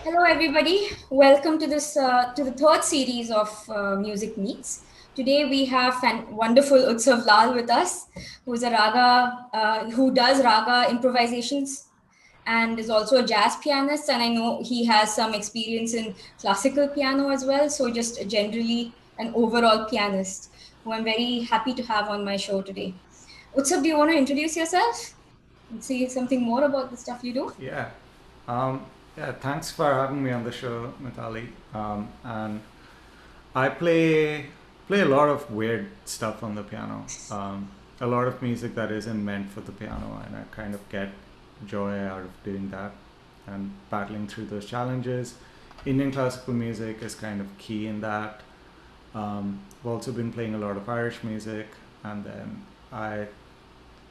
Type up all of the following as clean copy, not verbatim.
Hello, everybody. Welcome to this to the third series of Music Meets. Today we have wonderful Utsav Lal with us, who's a Raga, who does Raga improvisations, and is also a jazz pianist. And I know he has some experience in classical piano as well. So just generally an overall pianist, who I'm very happy to have on my show today. Utsav, do you want to introduce yourself and say something more about the stuff you do? Yeah. Um, yeah, thanks for having me on the show, Mitali. And I play a lot of weird stuff on the piano. A lot of music that isn't meant for the piano, and I kind of get joy out of doing that and battling through those challenges. Indian classical music is kind of key in that. I've also been playing a lot of Irish music, and then I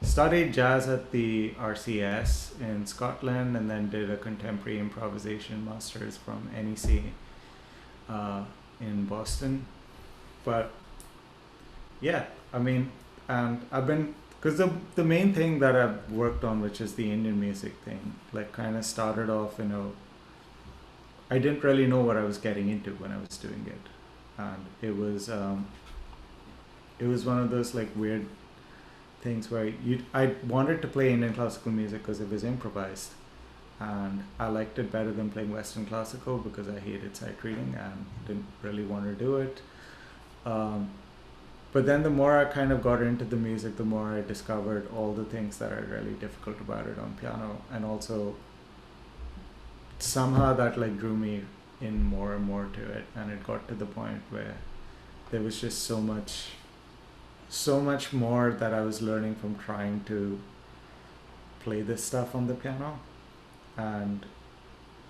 studied jazz at the RCS in Scotland, and then did a contemporary improvisation masters from NEC in Boston. But yeah, I mean, and I've been because the main thing that I've worked on, which is the Indian music thing, like kind of started off. I didn't really know what I was getting into when I was doing it, and it was one of those like weird things where I wanted to play Indian classical music because it was improvised, and I liked it better than playing Western classical because I hated sight reading and didn't really want to do it. Um, but then the more I kind of got into the music, the more I discovered all the things that are really difficult about it on piano, and also somehow that like drew me in more and more to it, and it got to the point where there was just so much more that I was learning from trying to play this stuff on the piano. And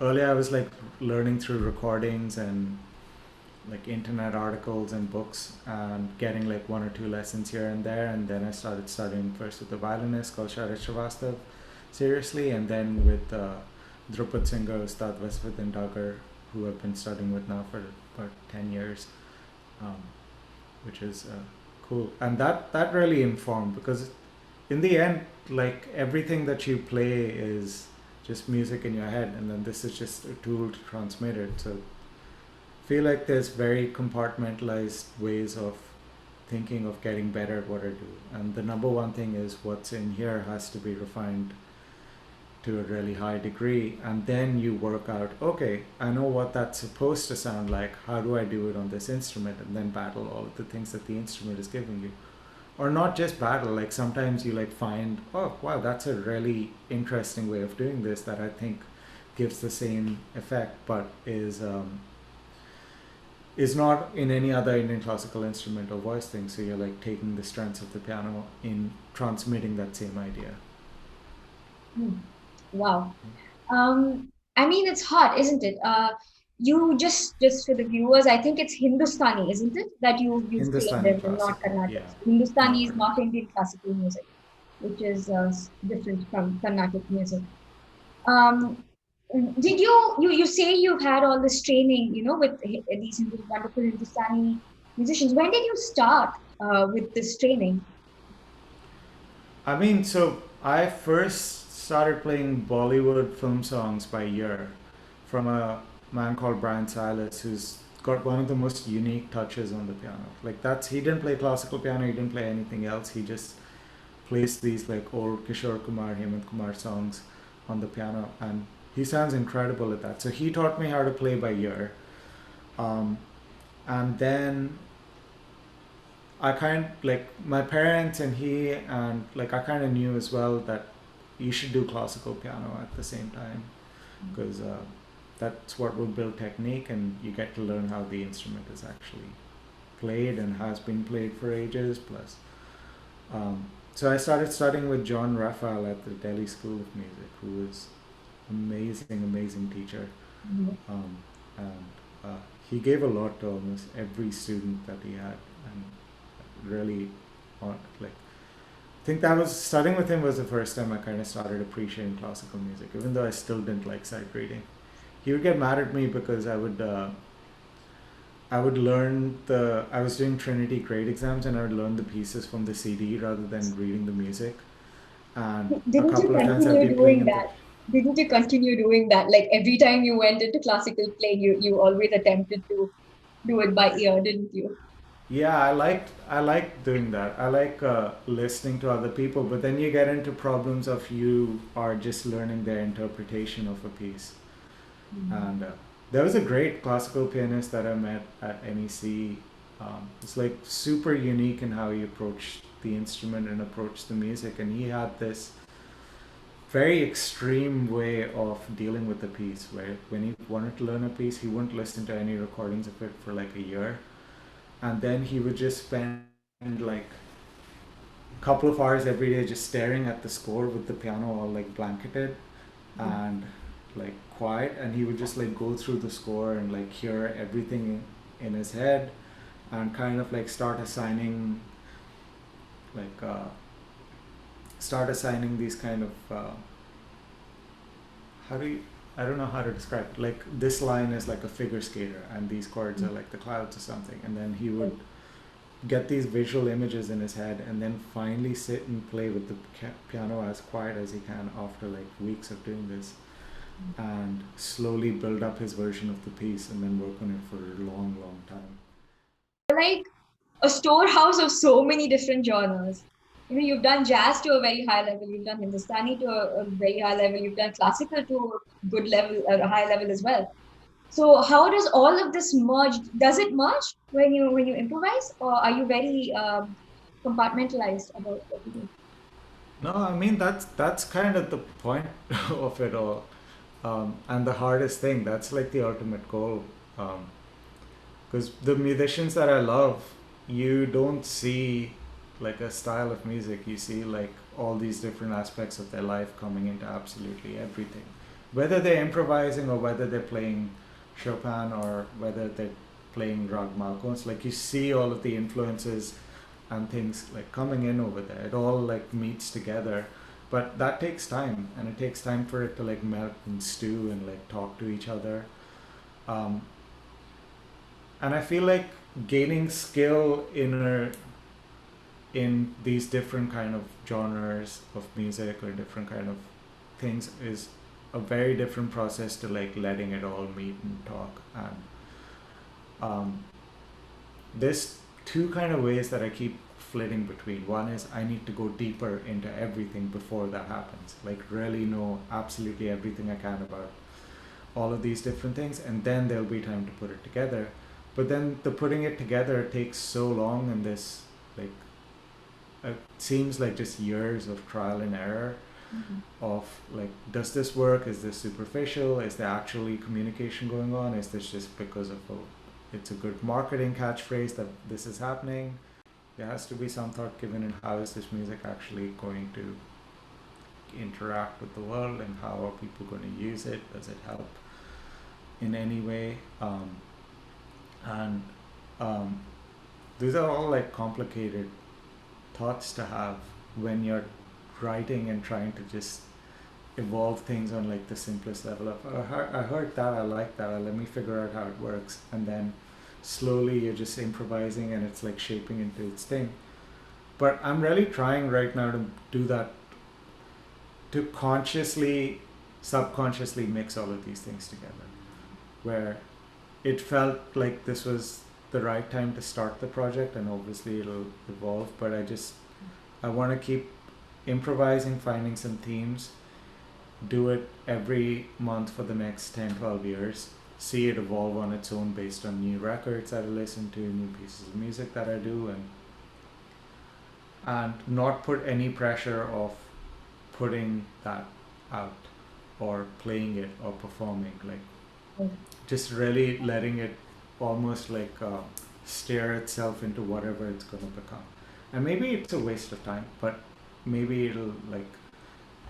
earlier I was like learning through recordings and like internet articles and books and getting like one or two lessons here and there, and then I started studying first with a violinist called Sharat Srivastav seriously, and then with Drupad Singh, Ustad Vaswithin Dagar, who I've been studying with now for about 10 years, um, which is cool. And that really informed, because in the end, like everything that you play is just music in your head, and then this is just a tool to transmit it. So I feel like there's very compartmentalized ways of thinking of getting better at what I do, and the number one thing is what's in here has to be refined to a really high degree, and then you work out, okay, I know what that's supposed to sound like, how do I do it on this instrument, and then battle all of the things that the instrument is giving you. Or not just battle, like sometimes you like find, oh wow, that's a really interesting way of doing this that I think gives the same effect, but is not in any other Indian classical instrument or voice thing. So you're like taking the strengths of the piano in transmitting that same idea. Hmm. Wow. I mean, it's hard, isn't it? You just for the viewers, I think it's Hindustani, isn't it? That you've trained Hindustani in, and not classical, Carnatic. yeah, Hindustani not is not Carnatic. Indian classical music, which is different from Carnatic music. Um, did you say you've had all this training, with these wonderful Hindustani musicians? When did you start with this training? I mean, so I first started playing Bollywood film songs by ear from a man called Brian Silas, who's got one of the most unique touches on the piano. Like that's he didn't play classical piano, he didn't play anything else. He just plays these like old Kishore Kumar, Hemant Kumar songs on the piano, and he sounds incredible at that. So he taught me how to play by ear, um, and then I kind like my parents and he and like I kind of knew as well that you should do classical piano at the same time, because that's what will build technique, and you get to learn how the instrument is actually played and has been played for ages. Plus, so I started studying with John Raphael at the Delhi School of Music, who was amazing teacher, Mhm. um, and he gave a lot to almost every student that he had, and really like I think that was studying with him was the first time I kind of started appreciating classical music, even though I still didn't like sight reading. He would get mad at me because I would learn the I was doing Trinity grade exams, and I would learn the pieces from the CD rather than reading the music. And a Didn't you couple of times I'd continue be playing doing in the that? didn't you continue doing that? Like every time you went into classical playing, you always attempted to do it by ear, didn't you? Yeah, I like doing that. I like listening to other people, but then you get into problems of you are just learning their interpretation of a piece. Mm. And there was a great classical pianist that I met at NEC. It's like super unique in how he approached the instrument and approached the music, and he had this very extreme way of dealing with the piece. Where when he wanted to learn a piece, he wouldn't listen to any recordings of it for like a year, and then he would just spend like a couple of hours every day just staring at the score with the piano all like blanketed and like quiet, and he would just like go through the score and like hear everything in his head and kind of like like start assigning these kind of how do you I don't know how to describe it. Like this line is like a figure skater and these chords are like the clouds or something, and then he would get these visual images in his head and then finally sit and play with the piano as quiet as he can after like weeks of doing this, and slowly build up his version of the piece and then work on it for a long, long time. Like a storehouse of so many different genres. You know, you've done jazz to a very high level, you've done Hindustani to a very high level, you've done classical to a good level, a high level as well. So how does all of this merge? Does it merge when you improvise, or are you very compartmentalized about what you do? No, I mean that's kind of the point of it all, and the hardest thing. That's like the ultimate goal, because the musicians that I love, you don't see like a style of music. You see like all these different aspects of their life coming into absolutely everything, whether they're improvising or whether they're playing Chopin or whether they're playing Ragmalkons. Like you see all of the influences and things like coming in over there. It all like meets together, but that takes time, and it takes time for it to like melt and stew and like talk to each other. Um, and I feel like gaining skill in these different kind of genres of music or different kind of things is a very different process to like letting it all meet and talk. And um, there's two kind of ways that I keep flitting between. One is I need to go deeper into everything before that happens, like really know absolutely everything I can about all of these different things, and then there'll be time to put it together. But then the putting it together takes so long, and this like it seems like just years of trial and error Mhm. of like, does this work, is this superficial, is there actually communication going on, is this just because of it's a good marketing catchphrase that this is happening. There has to be some thought given in how is this music actually going to interact with the world, and how are people going to use it, does it help in any way, and um, these are all like complicated thoughts to have when you're writing and trying to just evolve things on like the simplest level of I heard that, I like that, let me figure out how it works, and then slowly you're just improvising and it's like shaping into its thing. But I'm really trying right now to do that, to consciously subconsciously mix all of these things together, where it felt like this was the right time to start the project, and obviously it'll evolve, but I want to keep improvising, finding some themes, do it every month for the next 10, 12 years, see it evolve on its own based on new records that I listen to, new pieces of music that I do, and not put any pressure of putting that out or playing it or performing, like just really letting it almost like steer itself into whatever it's going to become. And maybe it's a waste of time, but maybe it'll like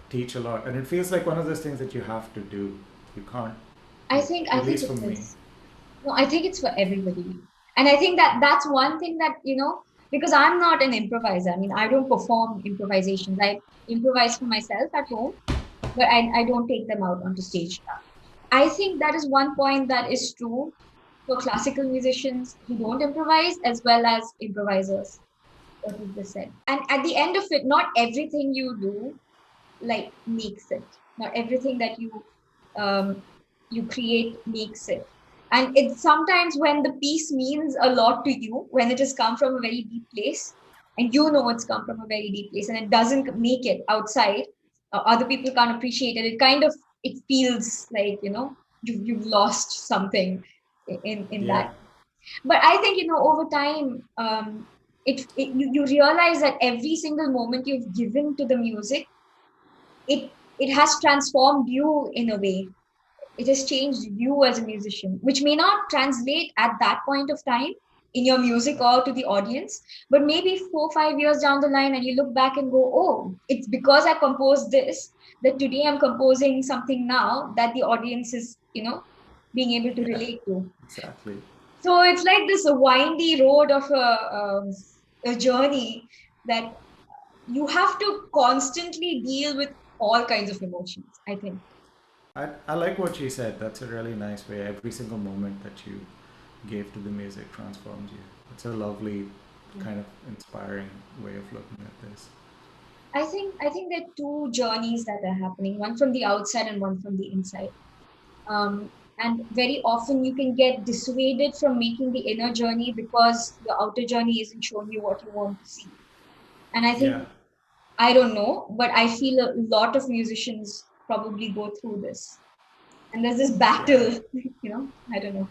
teach a lot. And it feels like one of those things that you have to do. You can't, like, I at think least it for me. is. No, I think it's for everybody. And I think that that's one thing that, because I'm not an improviser. I mean, I don't perform improvisations. I improvise for myself at home, but I don't take them out onto stage. I think that is one point that is true for classical musicians who don't improvise as well as improvisers, what you just said. And at the end of it, not everything you do like makes it. Not everything that um, you create makes it. And it's sometimes when the piece means a lot to you, when it has come from a very deep place, and you know it's come from a very deep place, and it doesn't make it outside, other people can't appreciate it. It kind of it feels like you've lost something in that. Yeah, But I think over time, you realize that every single moment you've given to the music, it has transformed you in a way. It has changed you as a musician, which may not translate at that point of time in your music or to the audience, but maybe 4 5 years down the line, and you look back and go, oh, it's because I composed this that today I'm composing something now that the audience is being able to yeah, relate to. exactly. So it's like this windy road of a journey that you have to constantly deal with all kinds of emotions, I think. I like what she said. That's a really nice way. Every single moment that you gave to the music transformed you. It's a lovely, kind of inspiring way of looking at this. I think there are two journeys that are happening, one from the outside and one from the inside. And very often you can get dissuaded from making the inner journey because the outer journey isn't showing you what you want to see. And I Yeah, think, I don't know, but I feel a lot of musicians probably go through this. And there's this yeah. battle, I don't know.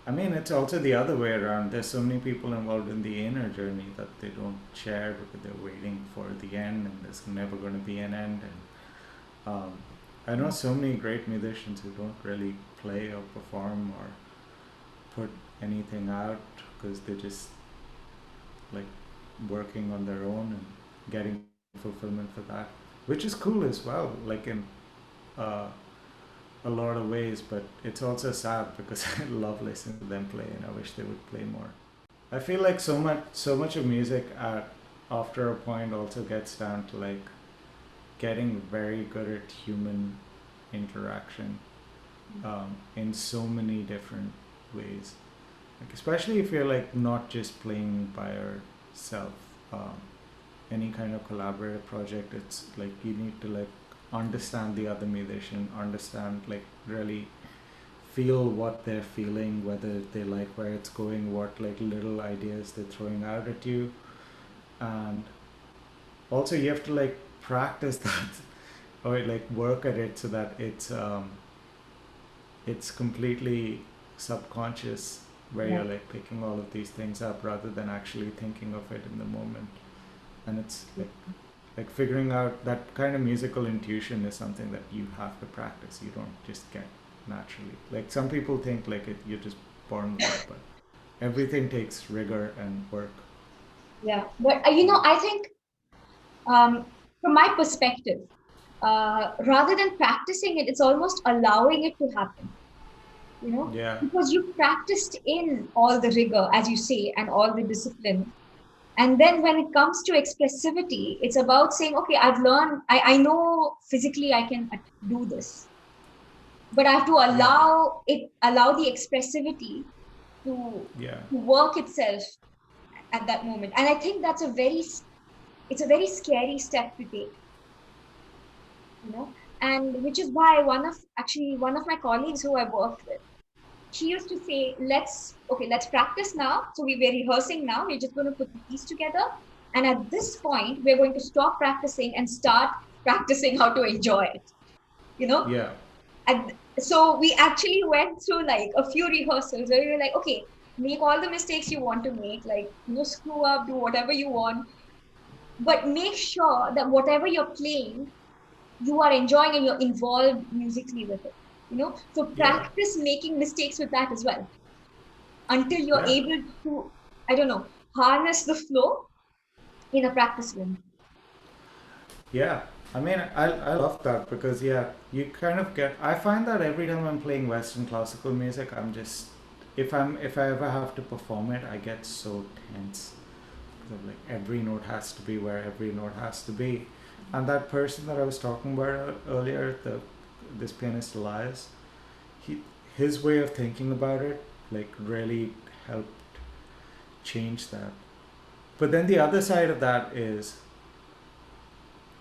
I mean, it's also the other way around. There's so many people involved in the inner journey that they don't share because they're waiting for the end, and there's never going to be an end. And I know so many great musicians who don't really play or perform or put anything out because they're just like working on their own and getting fulfillment for that, which is cool as well. Like in uh, a lot of ways, but it's also sad because I love listening to them play and I wish they would play more. I feel like so much of music at after a point also gets down to like getting very good at human interaction in so many different ways. Like especially if you're like not just playing by yourself, um, any kind of collaborative project, it's like you need to like understand the other musician, understand like really feel what they're feeling, whether they like where it's going, what like little ideas they're throwing out at you, and also you have to like practice that or like work at it so that it's completely subconscious where Yeah. you're like picking all of these things up rather than actually thinking of it in the moment. And it's like figuring out that kind of musical intuition is something that you have to practice. You don't just get naturally. Like some people think like you're just born with it, but everything takes rigor and work. Yeah. But, I think, from my perspective, rather than practicing it, it's almost allowing it to happen, Yeah, because you practiced in all the rigor, as you say, and all the discipline. And then when it comes to expressivity, it's about saying, okay, I've learned, I know physically I can do this, but I have to yeah, allow the expressivity to, yeah, to work itself at that moment. And I think it's a very scary step to take, you know, and which is why one of my colleagues who I worked with, she used to say, let's practice now. So we were rehearsing now. We're just going to put the piece together. And at this point, we're going to stop practicing and start practicing how to enjoy it, you know? yeah, And so we actually went through like a few rehearsals where we were like, okay, make all the mistakes you want to make, like, screw up, do whatever you want, but make sure that whatever you're playing, you are enjoying and you're involved musically with it, So yeah, practice making mistakes with that as well until you're yeah, able to, I don't know, harness the flow in a practice room. yeah. I mean, I love that because yeah, you kind of get. I find that every time I'm playing Western classical music, I'm just if I ever have to perform it, I get so tense because like every note has to be where every note has to be, and that person that I was talking about earlier, this pianist Elias, he his way of thinking about it like really helped change that. But then the other side of that is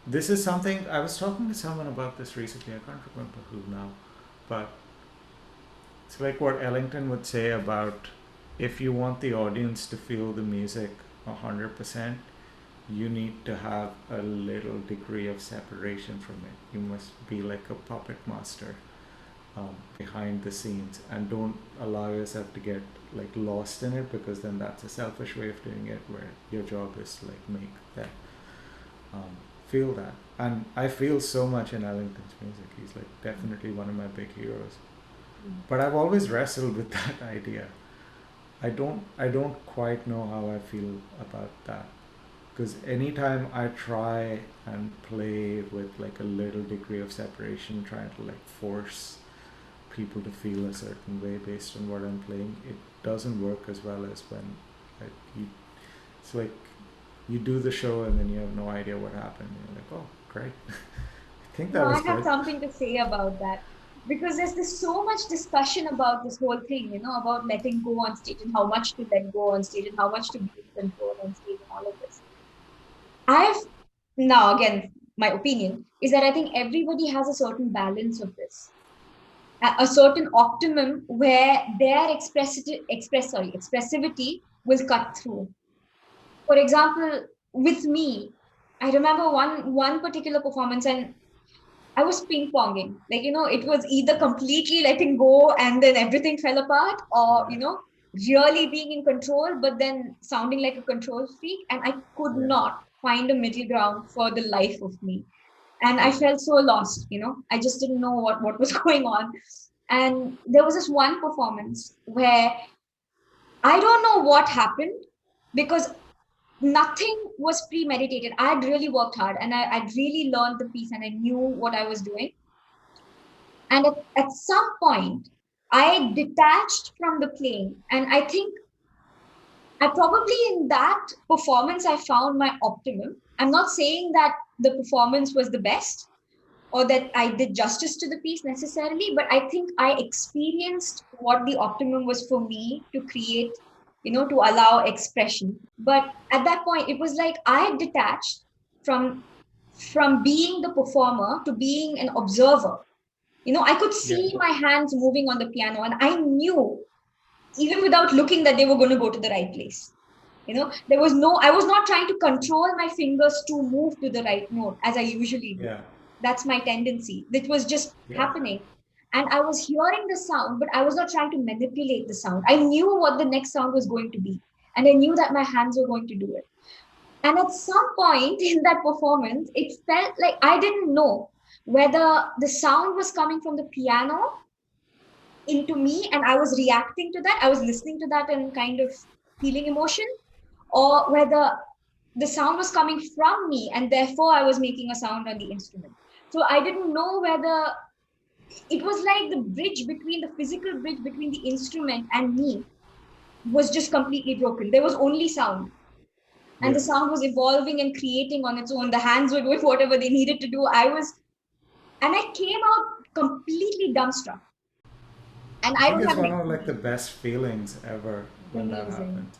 this is something I was talking to someone about this recently. I can't remember who now, but it's like what Ellington would say about if you want the audience to feel the music 100%, you need to have a little degree of separation from it. You must be like a puppet master behind the scenes, and don't allow yourself to get like lost in it, because then that's a selfish way of doing it, where your job is to like make that feel that. And I feel so much in Ellington's music. He's like definitely one of my big heroes. But I've always wrestled with that idea. I don't quite know how I feel about that, because anytime I try and play with like a little degree of separation, trying to like force people to feel a certain way based on what I'm playing, it doesn't work as well as when like it's like you do the show and then you have no idea what happened. You're like, oh, great. I think No, that I was have good. something to say about that because there's this so much discussion about this whole thing, about letting go on stage and how much to let go on stage and how much to be in control on stage and all of this. I've now again, my opinion is that I think everybody has a certain balance of this, a certain optimum where their expressivity will cut through. For example, with me, I remember one particular performance, and I was ping ponging. Like, it was either completely letting go and then everything fell apart, or, Yeah, really being in control, but then sounding like a control freak. And I could yeah, not find a middle ground for the life of me. And I yeah, felt so lost, I just didn't know what was going on. And there was this one performance where I don't know what happened because nothing was premeditated. I had really worked hard and I'd really learned the piece and I knew what I was doing. And at some point, I detached from the playing. And I think I probably in that performance, I found my optimum. I'm not saying that the performance was the best or that I did justice to the piece necessarily, but I think I experienced what the optimum was for me to create, to allow expression. But at that point, it was like I had detached from from being the performer to being an observer. I could yeah, see my hands moving on the piano, and I knew, even without looking, that they were going to go to the right place. There was no, I was not trying to control my fingers to move to the right note as I usually do. yeah, That's my tendency. That was just yeah, happening. And I was hearing the sound, but I was not trying to manipulate the sound. I knew what the next sound was going to be. And I knew that my hands were going to do it. And at some point in that performance, it felt like I didn't know whether the sound was coming from the piano into me and I was reacting to that. I was listening to that and kind of feeling emotion, or whether the sound was coming from me and therefore I was making a sound on the instrument. So I didn't know whether it was like the bridge between the physical bridge between the instrument and me was just completely broken. There was only sound, and yeah. the sound was evolving and creating on its own. The hands were doing whatever they needed to do. And I came out completely dumbstruck. And I I think don't it's have an one of like the explanation. best feelings ever when that Amazing. happens.